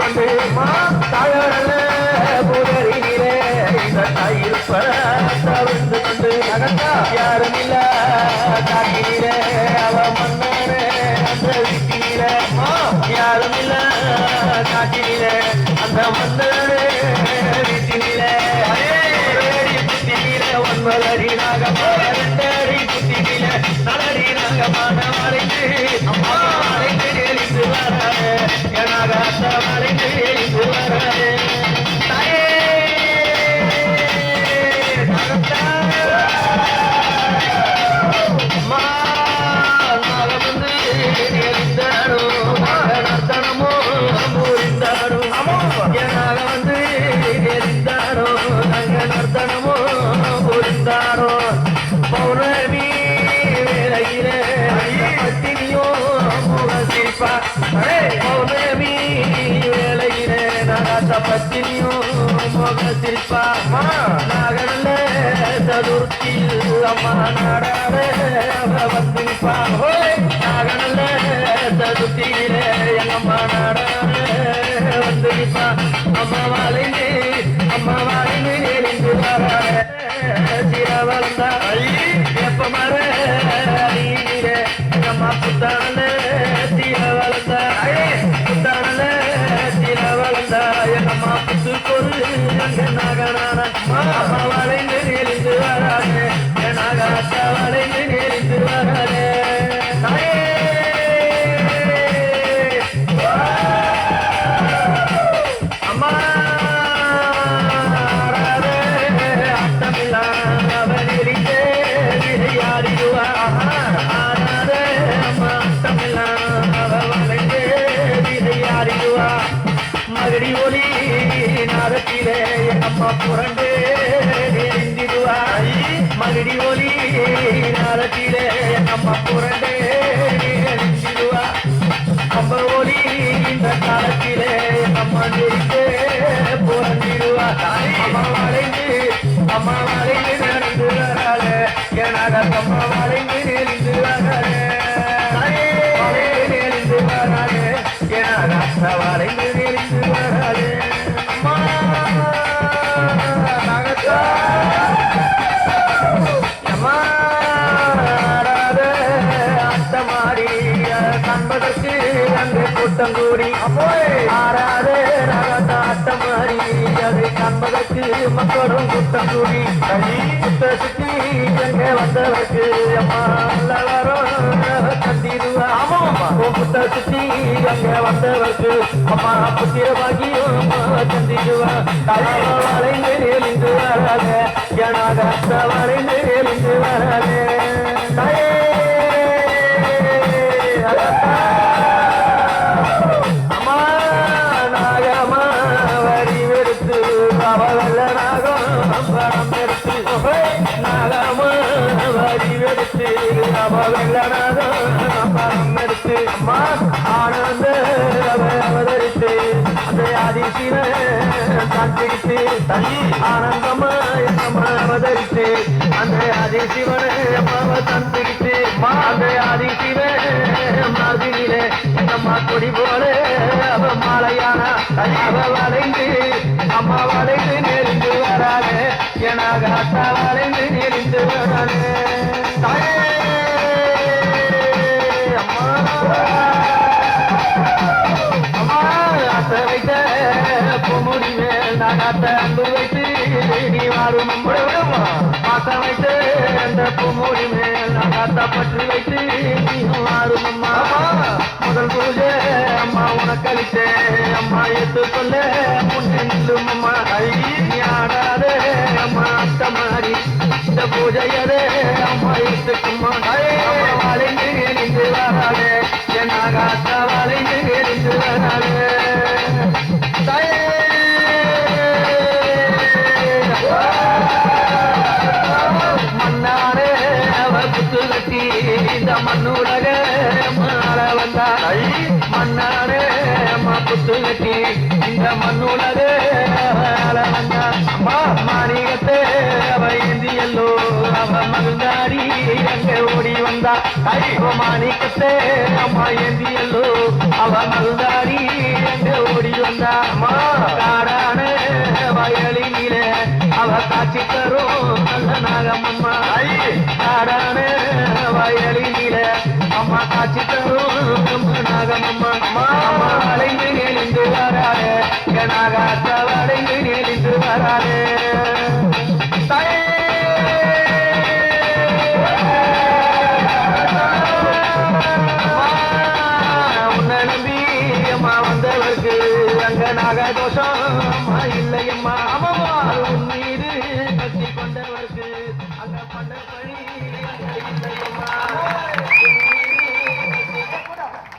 வந்து தாயோடல புகழிலே இந்த தாயிருப்ப தவிர்த்து கொண்டு யாரும் இல்ல காட்டிலே அவ மன்னனே அந்த வீட்டிலே யாரும் இல்ல காட்டிலே அந்த மன்னனே வீட்டிலே ஒன்பதடி நாகமாரி குத்தியில நலடி நாகமான மறைந்து அம்மா மறைந்து எழுந்து வராது எனாக அந்த மறைந்து எழுந்து வராது தாயே அம்மா நாகமந்து எழுந்தாரோ நர்த்தனமோ புரிந்தாரோ எனாக வந்து எழுந்தாரோ நாங்க நர்த்தனமோ புரிந்தாரோ பௌர்ணமி வேளையிலே பத்தினியோ முகசிப்பா பௌர்ணமி வேளையிலே நகாத்த பத்தினியோ முகசிப்பா நாகல்ல சதுர்த்தியில் அம்மா நாடாவே வந்திருப்பா நாகல்ல சதுர்த்தியிலே எங்கம்மா நாடாவே வந்திருப்பா அம்மா வாழைந்து எரிந்து வராது சிரவளந்தா எப்ப மர நீரே அம்மா புத்தானல சிரவளந்தா புத்தானல சிரவளந்தா எங்கம்மா புத்து கொரு எங்க நாகனான அம்மா வளைந்து நெறிந்து வராது நாகாத்த வளைந்து நெறிந்து வராது அம்மா மகடி ஒலி நாதத்திலே அம்மா புரண்டு நெறிந்திடுவா மகடி ஒலி நாதத்திலே அம்மா புரண்டு நெறிந்திடுவா அம்ப ஒலி இந்த காலத்திலே அம்மா நெறிந்து புரண்டிடுவா அம்மா வளைந்து நடந்து வராது எனாக அம்மா வளைந்து நெறிந்து வராது நெறிந்து வராது எனாக வளைந்து நெறிந்து வராது அட்டமாடி கண்பதற்கு அங்கு கூட்டம் கூடி ஆறாதே அட்டமாடி அது கண்பதற்கு மக்களும் கூட்டம் கூடி சுத்த சுத்தி எங்கே வந்தவருக்கு அம்மா வரும் தந்திடுவா புத்த சுத்தி அங்கே வந்தவருக்கு அம்மா புத்திர பாக்கியும் தந்திடுவா வளைந்து நெளிந்து வராது எனாக வளைந்து நெளிந்து வராது அம்மா நாகமா வரி எடுத்து அவல்ல நாகம் பணம் எடுத்து நாகமா வரி எடுத்து அவல்ல நாகம் பணம் எடுத்து அம்மா ஆனந்த அவதரித்து அந்த ஆதிசிவ காத்திரித்து ஆனந்தமா அவதரித்து அந்த ஆதிசிவனை அம்மாவை தந்திரித்து அந்த ஆதிசிவ மாதிரியிலே அம்மா கொடி போல அவ மாலையான அவ வளைந்து அம்மா வளைந்து நெறிந்து வராது எனாக அத்தா வளைந்து நெறிந்து வராது அம்மா அத்தை வைத்த பொமுடி மேல் நாகாத்த அன்பு வைத்து நீ வாரும் மாசம் வைத்து அந்த பொமுடி மேல் நாகாத்த பற்று வைத்து நீ வாரும் அம்மா முதல் பூஜை அம்மா உனக்கு அளித்தே அம்மா ஏற்றுக்கொள்ள முன்னே நில்லும் அம்மா நீ ஆடாதே அம்மா அத்தமாரி இந்த பூஜையதே அம்மா ஏற்றுக்கும்மா வளைந்து நெறிந்து வராதே என்னாக அத்த வளைந்து நெறிந்து வராதே மன்னாரே அவ புத்து கட்டி இந்த மண்ணுலக மாற வந்தாள் மன்னாரே அம்மா புத்து கட்டி இந்த மண்ணுலக மாற வந்தாள் அம்மா மாணிகத்தே அவ ஏந்தியல்லோ அவ மகிழ்ந்தாடி அங்கே ஓடி வந்தா மாணிக்கத்தே அம்மா ஏந்தியல்லோ அவ மருந்தாடி எங்க ஓடி வந்தா காடான வயலினிலே அவ காட்சி தரும் நல்ல நாகம்மா காடான வயலினிலே அம்மா காட்சி தரும் நாகம்மா அம்மா அலைந்து எழுந்து வராரு நாகாத்தா